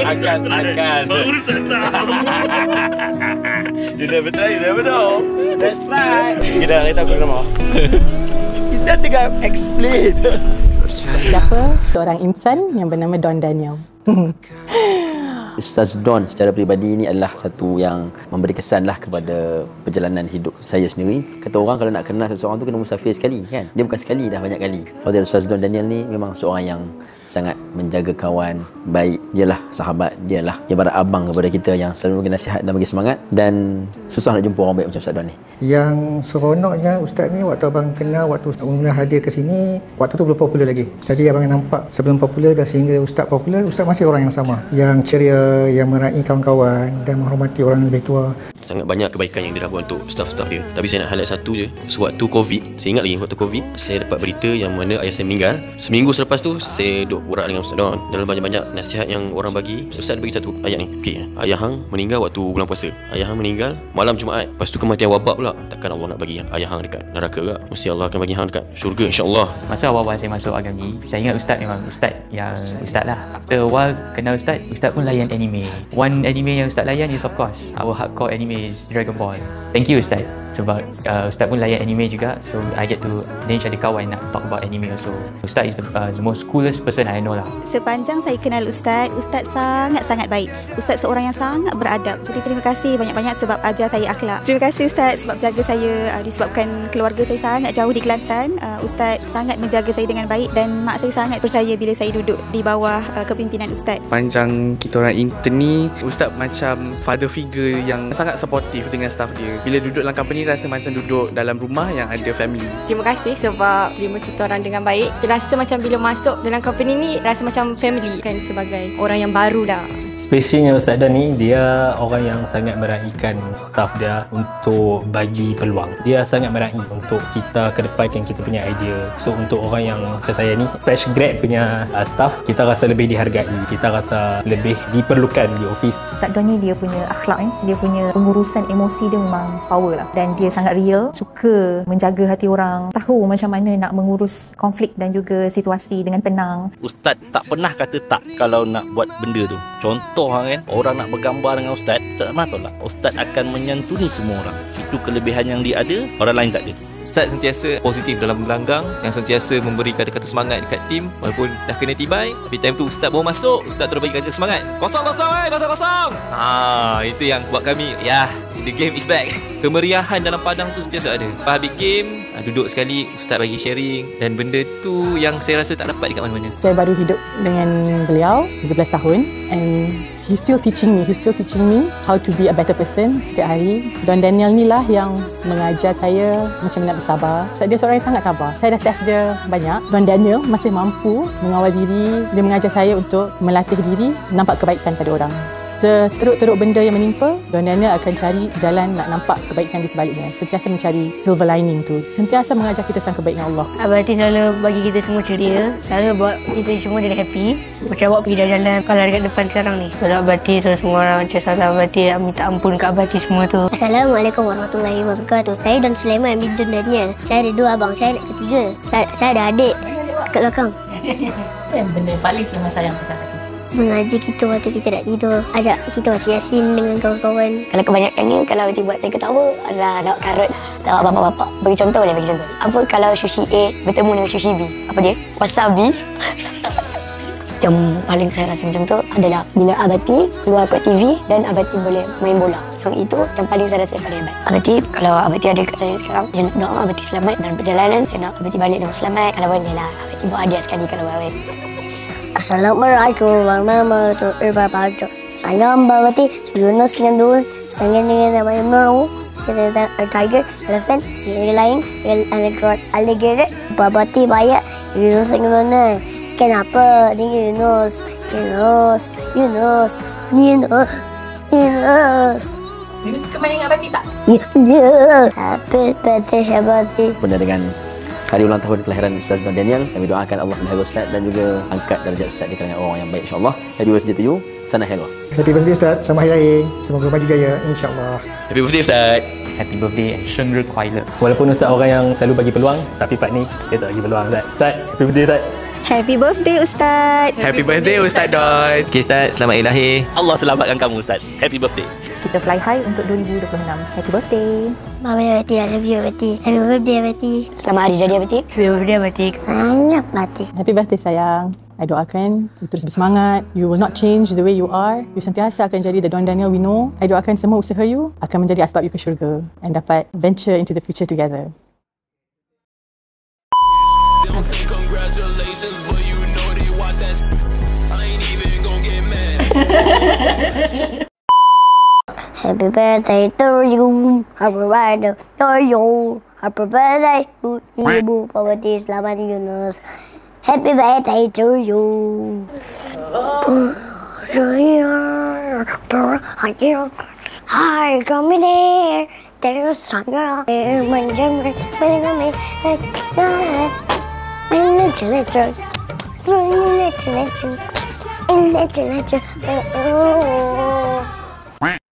Akan. Baru saya tahu. You never try, you never know. Let's try. Kita aku nama. Kita tengah explain. Siapa seorang insan yang bernama Don Daniel? Ustaz Don secara peribadi ini adalah satu yang memberi kesan lah kepada perjalanan hidup saya sendiri. Kata orang kalau nak kenal seseorang tu kena musafir sekali kan. Dia bukan sekali, dah banyak kali. Fadil Ustaz Don Daniel ni memang seorang yang sangat menjaga kawan baik. Dialah sahabat, dialah ibarat abang kepada kita yang selalu bagi nasihat dan bagi semangat. Dan susah nak jumpa orang baik macam Ustaz Don ni. Yang seronoknya Ustaz ni waktu abang kenal, waktu Ustaz mula hadir ke sini, waktu tu belum popular lagi. Jadi abang nampak sebelum popular dan sehingga Ustaz popular, Ustaz masih orang yang sama. Yang ceria, yang meraih kawan-kawan dan menghormati orang yang lebih tua. Sangat banyak kebaikan yang dia buat untuk staff-staff dia. Tapi saya nak highlight satu je. Sewaktu Covid, saya ingat lagi waktu Covid, saya dapat berita yang mana ayah saya meninggal. Seminggu selepas tu, saya duduk borak dengan Ustaz Don. Dalam banyak-banyak nasihat yang orang bagi, Ustaz bagi satu ayat ni. Okay, ayah hang meninggal waktu bulan puasa. Ayah hang meninggal malam Jumaat. Lepas tu kematian wabak pula. Takkan Allah nak bagi ayah hang dekat neraka ke? Mesti Allah akan bagi hang dekat syurga, insyaAllah. Masa awal-awal saya masuk agama ni, saya ingat Ustaz memang Ustaz yang Ustaz lah. After a while kenal Ustaz pun layan anime. One anime yang Ustaz layan is of course our hardcore anime is Dragon Ball. Thank you Ustaz. Sebab Ustaz pun layan anime juga, so I get to arrange ada kawan nak talk about anime also. Ustaz is the most coolest person I know lah. Sepanjang saya kenal Ustaz, Ustaz sangat-sangat baik. Ustaz seorang yang sangat beradab. Jadi terima kasih banyak-banyak sebab ajar saya akhlak. Terima kasih Ustaz sebab jaga saya. Disebabkan keluarga saya sangat jauh di Kelantan, Ustaz sangat menjaga saya dengan baik dan mak saya sangat percaya bila saya duduk di bawah kepimpinan Ustaz. Panjang kita orang intern ni, Ustaz macam father figure yang sangat supportive dengan staff dia. Bila duduk dalam company rasa macam duduk dalam rumah yang ada family. Terima kasih sebab terima kita orang dengan baik. Terasa macam bila masuk dalam company ni rasa macam family kan, sebagai orang yang baru dah. Spesialnya Ustaz Don ni, dia orang yang sangat meraihkan staff dia untuk bagi peluang. Dia sangat meraih untuk kita kedepankan kita punya idea. So untuk orang yang macam saya ni, fresh grad punya staff, kita rasa lebih dihargai. Kita rasa lebih diperlukan di office. Ustaz Don ni dia punya akhlak dia punya pengurusan emosi dia memang power lah. Dan dia sangat real, suka menjaga hati orang, tahu macam mana nak mengurus konflik dan juga situasi dengan tenang. Ustaz tak pernah kata tak kalau nak buat benda tu. Contoh kan, orang nak bergambar dengan Ustaz, tak pernah tahu lah. Ustaz akan menyantuni semua orang. Itu kelebihan yang dia ada, orang lain tak ada. Ustaz sentiasa positif dalam gelanggang, yang sentiasa memberi kata-kata semangat dekat tim walaupun dah kena tibai. Tapi time tu Ustaz baru masuk, Ustaz terus bagi kata semangat. Kosong kosong. Itu yang buat kami, the game is back. Kemeriahan dalam padang tu sentiasa ada. Lepas habis game, duduk sekali Ustaz bagi sharing, dan benda tu yang saya rasa tak dapat dekat mana-mana. Saya baru hidup dengan beliau 13 tahun and he's still teaching me how to be a better person setiap hari. Don Daniel ni lah yang mengajar saya macam mana bersabar. Dia seorang yang sangat sabar. Saya dah test dia banyak. Don Daniel masih mampu mengawal diri. Dia mengajar saya untuk melatih diri nampak kebaikan pada orang. Seteruk-teruk benda yang menimpa, Don Daniel akan cari jalan nak nampak kebaikan di sebaliknya. Sentiasa mencari silver lining tu. Sentiasa mengajar kita sang kebaikan Allah. Abang Ati selalu bagi kita semua ceria, selalu buat kita semua jadi happy. Macam awak pergi jalan-jalan kalau dekat depan sekarang ni. Kalau Abang Ati terus semua orang macam salam Abang Ati, minta ampun kat Abang Ati semua tu. Assalamualaikum warahmatullahi wabarakatuh. Saya Don Sulaiman bin Don Daniel. Saya ada dua abang, saya anak ketiga. Saya ada adik kat belakang. Apa yang benda paling selamat sayang pasal aku? Mengaji kita waktu kita nak tidur. Ajak kita baca Yasin dengan kawan-kawan. Kalau kebanyakannya, kalau Abang Ati buat saya ketawa adalah nak karut. Tak bapak-bapak. Bagi contoh. Apa kalau sushi A bertemu dengan sushi B? Apa dia? Wasabi. Yang paling saya rasa macam tu adalah bila Abang Ati keluar kat TV dan Abang Ati boleh main bola. Yang itu yang paling saya rasa paling hebat. Abang Ati, kalau Abang Ati ada kat saya sekarang, saya nak doa Abang Ati selamat dalam perjalanan. Saya nak Abang Ati balik dengan selamat. Kalau boleh lah, Abang Ati buat hadiah sekali kalau boleh. Assalamualaikum warahmatullahi wabarakatuh. Saya Abang Ati Yunus Kendul. Saya dengan nama Imran. Kita tiger, elephant, singa lain, alligator. Abang Ati banyak Yunus gimana? Kenapa dengan Yunus? Yunus suka main dengan Abang Ati tak? Ya. Happy birthday Abang Ati. Benar dengan hari ulang tahun kelahiran Ustaz Don Daniel, kami doakan Allah melihara Ustaz dan juga angkat darjat Ustaz di kalangan orang yang baik, insyaAllah. Happy birthday to you. Sana hello. Happy birthday Ustaz. Selamat Hari Raya. Semoga maju jaya, insyaAllah. Happy birthday Ustaz. Happy birthday and 生日快乐. Walaupun Ustaz orang yang selalu bagi peluang, tapi part ni saya tak bagi peluang Ustaz. Ustaz, happy birthday Ustaz. Happy birthday Ustaz. Happy birthday Ustaz Don. Okay Ustaz, selamat hari lahir. Allah selamatkan kamu Ustaz. Happy birthday. Kita fly high untuk 2026. Happy birthday. Mama Betty, I love you Betty. Happy birthday Betty. Selamat hari jadi Betty. Happy birthday Betty. Sangat Betty. Happy birthday sayang. I doakan you terus bersemangat. You will not change the way you are. You sentiasa akan jadi the Don Daniel we know. I doakan semua usaha you akan menjadi asbab you ke syurga and dapat venture into the future together. Happy birthday to you. Happy birthday to you. Happy birthday to Ibu Pawati Selamat Yunus. Happy birthday to you. Hai kami ni terus sangat menjadi